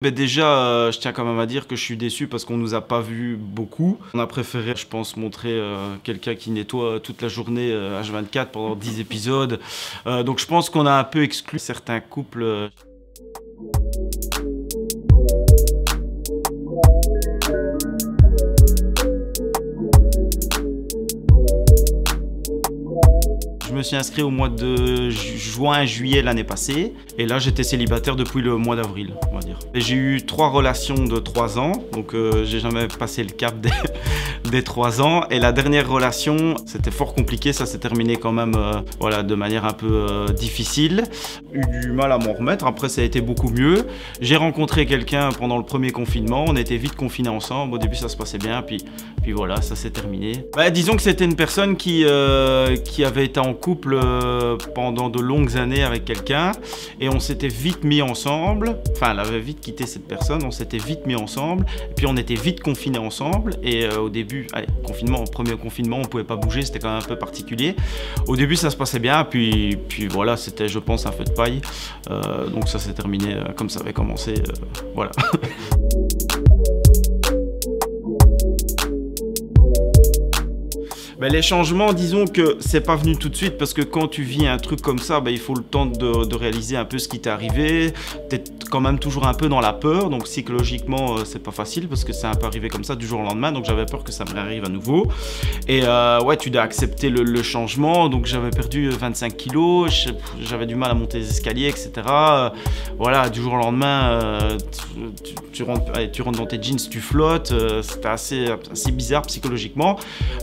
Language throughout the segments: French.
Mais déjà, je tiens quand même à dire que je suis déçu parce qu'on nous a pas vu beaucoup. On a préféré, je pense, montrer quelqu'un qui nettoie toute la journée H24 pendant 10 épisodes. Donc je pense qu'on a un peu exclu certains couples. Je me suis inscrit au mois de juin-juillet l'année passée et là j'étais célibataire depuis le mois d'avril, on va dire. J'ai eu 3 relations de 3 ans, donc j'ai jamais passé le cap des 3 ans. Et la dernière relation, c'était fort compliqué, ça s'est terminé quand même voilà, de manière un peu difficile. J'ai eu du mal à m'en remettre, après ça a été beaucoup mieux. J'ai rencontré quelqu'un pendant le premier confinement, on était vite confinés ensemble, au début ça se passait bien, puis voilà, ça s'est terminé. Disons que c'était une personne qui avait été en couple pendant de longues années avec quelqu'un et on s'était vite mis ensemble, enfin elle avait vite quitté cette personne, on s'était vite mis ensemble et puis on était vite confinés ensemble et au début, premier confinement on pouvait pas bouger, c'était quand même un peu particulier. Au début ça se passait bien puis voilà, c'était je pense un feu de paille, donc ça s'est terminé comme ça avait commencé, voilà. Les changements, disons que c'est pas venu tout de suite parce que quand tu vis un truc comme ça, il faut le temps de réaliser un peu ce qui t'est arrivé. T'es quand même toujours un peu dans la peur, donc psychologiquement c'est pas facile parce que c'est un peu arrivé comme ça du jour au lendemain, donc j'avais peur que ça me réarrive à nouveau. Et ouais, tu dois accepter le changement, donc j'avais perdu 25 kilos, j'avais du mal à monter les escaliers, etc. Voilà, du jour au lendemain, tu rentres dans tes jeans, tu flottes, c'était assez bizarre psychologiquement.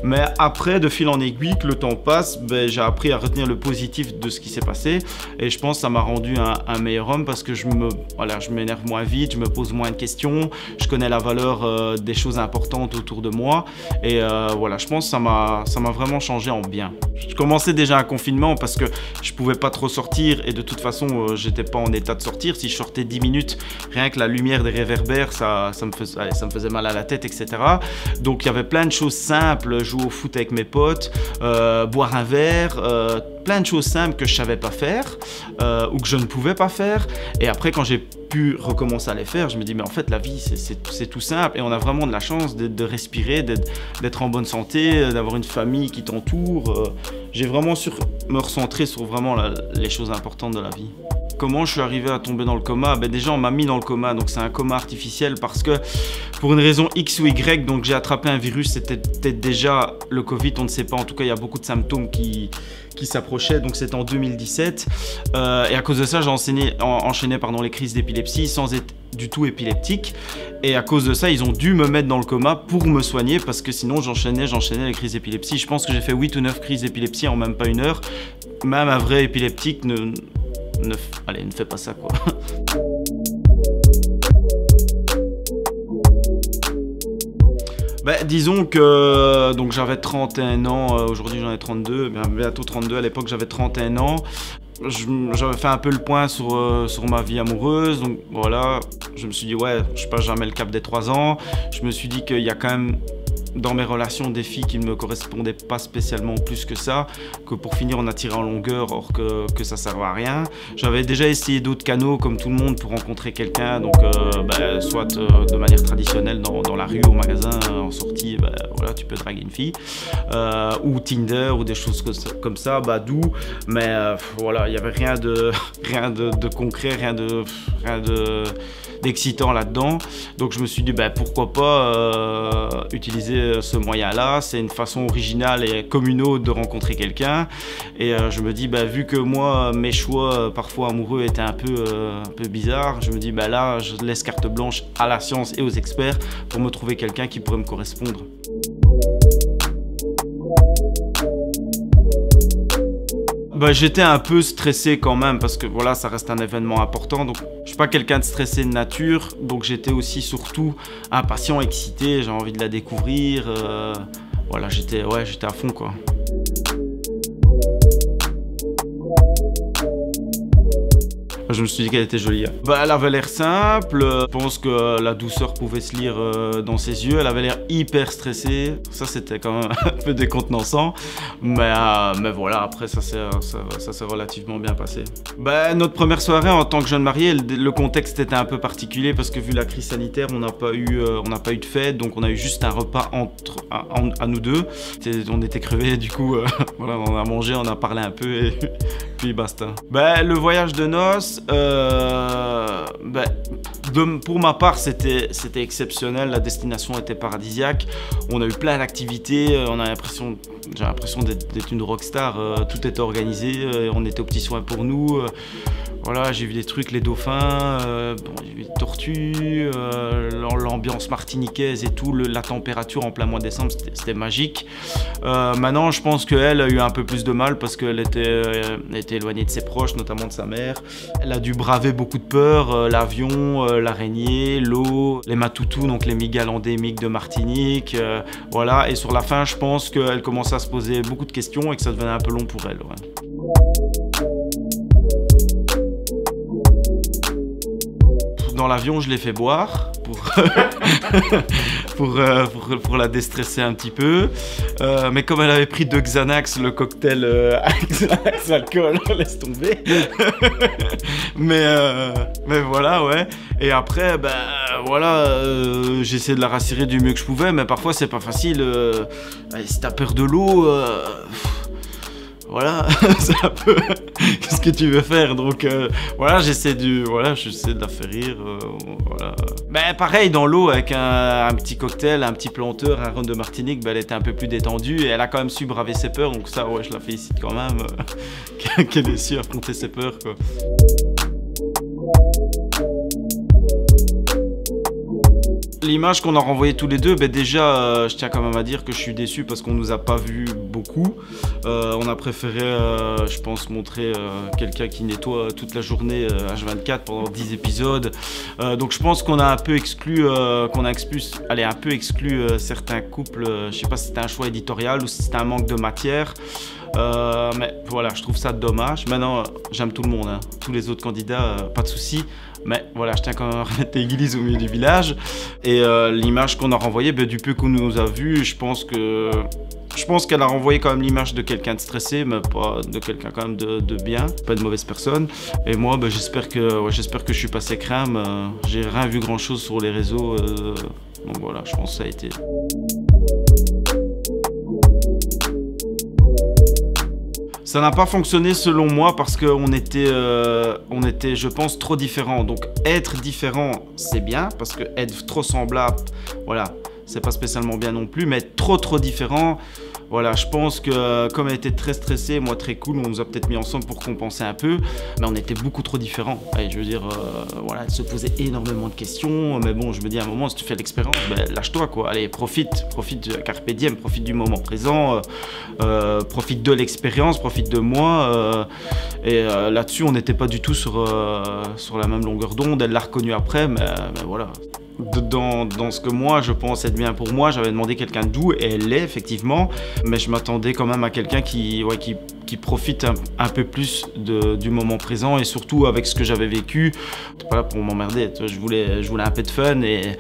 Mais après, de fil en aiguille, que le temps passe, j'ai appris à retenir le positif de ce qui s'est passé et je pense que ça m'a rendu un meilleur homme parce que je m'énerve moins vite, je me pose moins de questions, je connais la valeur des choses importantes autour de moi et voilà, je pense que ça m'a vraiment changé en bien. Je commençais déjà un confinement parce que je pouvais pas trop sortir et de toute façon j'étais pas en état de sortir. Si je sortais 10 minutes, rien que la lumière des réverbères, ça me faisait mal à la tête, etc. Donc il y avait plein de choses simples, jouer au foot avec mes potes, boire un verre, plein de choses simples que je savais pas faire ou que je ne pouvais pas faire. Et après quand j'ai pu recommencer à les faire, je me dis mais en fait la vie c'est tout simple et on a vraiment de la chance de respirer, d'être en bonne santé, d'avoir une famille qui t'entoure. J'ai vraiment su me recentrer sur vraiment les choses importantes de la vie. Comment je suis arrivé à tomber dans le coma? Déjà on m'a mis dans le coma, donc c'est un coma artificiel parce que pour une raison X ou Y, donc j'ai attrapé un virus, c'était peut-être déjà le Covid, on ne sait pas, en tout cas il y a beaucoup de symptômes qui s'approchaient, donc c'était en 2017 et à cause de ça j'ai enchaîné les crises d'épilepsie sans être du tout épileptique et à cause de ça ils ont dû me mettre dans le coma pour me soigner parce que sinon j'enchaînais les crises d'épilepsie. Je pense que j'ai fait 8 ou 9 crises d'épilepsie en même pas une heure. Même un vrai épileptique ne fais pas ça quoi. Disons que donc j'avais 31 ans, aujourd'hui j'en ai 32, bientôt 32, à l'époque j'avais 31 ans. J'avais fait un peu le point sur ma vie amoureuse, donc voilà, je me suis dit ouais, je passe jamais le cap des 3 ans. Je me suis dit qu'il y a quand même dans mes relations des filles qui ne me correspondaient pas spécialement plus que ça, que pour finir on a tiré en longueur or que ça servait à rien. J'avais déjà essayé d'autres canaux comme tout le monde pour rencontrer quelqu'un, donc soit de manière traditionnelle dans la rue, au magasin, en sortie, voilà, tu peux draguer une fille, ou Tinder ou des choses comme ça, Badoo, mais voilà, il n'y avait rien de concret, rien d'excitant là-dedans. Donc je me suis dit pourquoi pas utiliser ce moyen-là, c'est une façon originale et communaux de rencontrer quelqu'un. Et je me dis vu que moi mes choix parfois amoureux étaient un peu bizarres, je me dis là je laisse carte blanche à la science et aux experts pour me trouver quelqu'un qui pourrait me correspondre. J'étais un peu stressé quand même parce que voilà, ça reste un événement important, donc je suis pas quelqu'un de stressé de nature, donc j'étais aussi surtout impatient, excité, j'ai envie de la découvrir, voilà, j'étais à fond quoi. je me suis dit qu'elle était jolie. Hein. Bah, elle avait l'air simple, je pense que la douceur pouvait se lire dans ses yeux, elle avait l'air hyper stressée, ça c'était quand même un peu décontenançant, mais voilà, après ça s'est relativement bien passé. Bah, notre première soirée en tant que jeune marié, le contexte était un peu particulier parce que vu la crise sanitaire, on n'a pas eu de fête, donc on a eu juste un repas à nous deux. On était crevés, du coup, voilà, on a mangé, on a parlé un peu et puis basta. Bah, le voyage de noces, pour ma part, c'était exceptionnel. La destination était paradisiaque. On a eu plein d'activités. J'ai l'impression d'être une rockstar. Tout était organisé. On était aux petits soins pour nous. Voilà, j'ai vu des trucs, les dauphins, j'ai vu des tortues, l'ambiance martiniquaise et tout, la température en plein mois de décembre, c'était magique. Maintenant, je pense qu'elle a eu un peu plus de mal parce qu'elle était éloignée de ses proches, notamment de sa mère. Elle a dû braver beaucoup de peurs, l'avion, l'araignée, l'eau, les matoutous, donc les migues endémiques de Martinique. Voilà, et sur la fin, je pense qu'elle commençait à se poser beaucoup de questions et que ça devenait un peu long pour elle. Ouais. Dans l'avion, je l'ai fait boire pour la déstresser un petit peu. Mais comme elle avait pris 2 Xanax, le cocktail Xanax alcool, laisse tomber. mais voilà, ouais. Et après, voilà, j'ai essayé de la rassurer du mieux que je pouvais, mais parfois c'est pas facile. Si t'as peur de l'eau, voilà, c'est un peu qu'est-ce que tu veux faire, donc voilà, j'essaie de la faire rire, voilà. Mais pareil, dans l'eau, avec un petit cocktail, un petit planteur, un rhum de Martinique, elle était un peu plus détendue et elle a quand même su braver ses peurs, donc ça, ouais, je la félicite quand même, qu'elle ait su affronter ses peurs, quoi. L'image qu'on a renvoyée tous les deux, déjà, je tiens quand même à dire que je suis déçu parce qu'on nous a pas vu beaucoup. On a préféré, je pense, montrer quelqu'un qui nettoie toute la journée H24 pendant 10 épisodes. Donc je pense qu'on a un peu exclu, certains couples. Je sais pas si c'était un choix éditorial ou si c'était un manque de matière. Mais voilà, je trouve ça dommage. Maintenant, j'aime tout le monde, hein. Tous les autres candidats, pas de souci. Mais voilà, je tiens quand même à remettre l'église au milieu du village. Et l'image qu'on a renvoyée, du peu qu'on nous a vu, je pense qu'elle a renvoyé quand même l'image de quelqu'un de stressé, mais pas de quelqu'un quand même de bien, pas de mauvaise personne. Et moi, j'espère que je suis passé crème. J'ai rien vu grand chose sur les réseaux. Donc voilà, je pense que ça a été. Ça n'a pas fonctionné selon moi parce qu'on était, je pense, trop différents. Donc être différent, c'est bien parce que être trop semblable, voilà, c'est pas spécialement bien non plus. Mais être trop différent, voilà, je pense que comme elle était très stressée, moi très cool, on nous a peut-être mis ensemble pour compenser un peu. Mais on était beaucoup trop différents. Et je veux dire, voilà, elle se posait énormément de questions. Mais bon, je me dis à un moment, si tu fais l'expérience, lâche-toi, quoi. Allez, profite carpe diem, profite du moment présent, profite de l'expérience, profite de moi. Et là-dessus, on n'était pas du tout sur la même longueur d'onde. Elle l'a reconnu après, mais voilà. Dans ce que moi je pense être bien pour moi, j'avais demandé quelqu'un de doux et elle l'est effectivement, mais je m'attendais quand même à quelqu'un qui profite un peu plus du moment présent et surtout avec ce que j'avais vécu. J'étais pas là pour m'emmerder, je voulais un peu de fun et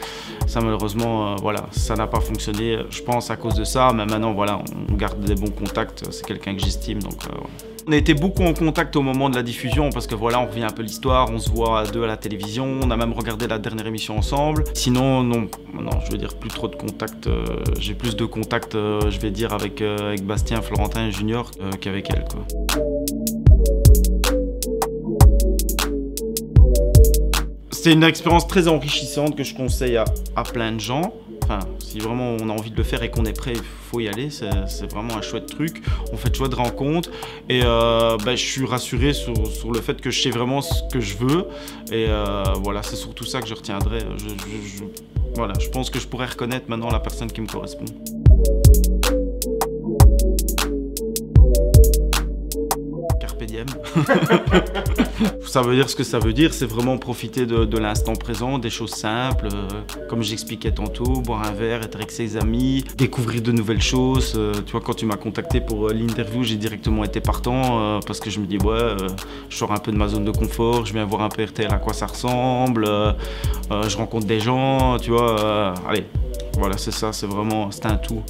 ça malheureusement voilà, ça n'a pas fonctionné, je pense à cause de ça, mais maintenant voilà, on garde des bons contacts, c'est quelqu'un que j'estime, donc voilà. On a été beaucoup en contact au moment de la diffusion parce que voilà, on revient un peu l'histoire, on se voit à deux à la télévision, on a même regardé la dernière émission ensemble. Sinon, non, je veux dire plus trop de contacts, j'ai plus de contacts, je vais dire, avec Bastien, Florentin et Junior qu'avec elle, quoi. C'est une expérience très enrichissante que je conseille à plein de gens. Enfin, si vraiment on a envie de le faire et qu'on est prêt, il faut y aller, c'est vraiment un chouette truc. On fait de chouettes rencontres et je suis rassuré sur le fait que je sais vraiment ce que je veux. Et voilà, c'est surtout ça que je retiendrai. Voilà, je pense que je pourrais reconnaître maintenant la personne qui me correspond. Carpe diem. Ça veut dire ce que ça veut dire, c'est vraiment profiter de l'instant présent, des choses simples, comme j'expliquais tantôt, boire un verre, être avec ses amis, découvrir de nouvelles choses. Tu vois, quand tu m'as contacté pour l'interview, j'ai directement été partant parce que je me dis, ouais, je sors un peu de ma zone de confort, je viens voir un peu RTL à quoi ça ressemble, je rencontre des gens, tu vois, allez, voilà, c'est ça, c'est un tout.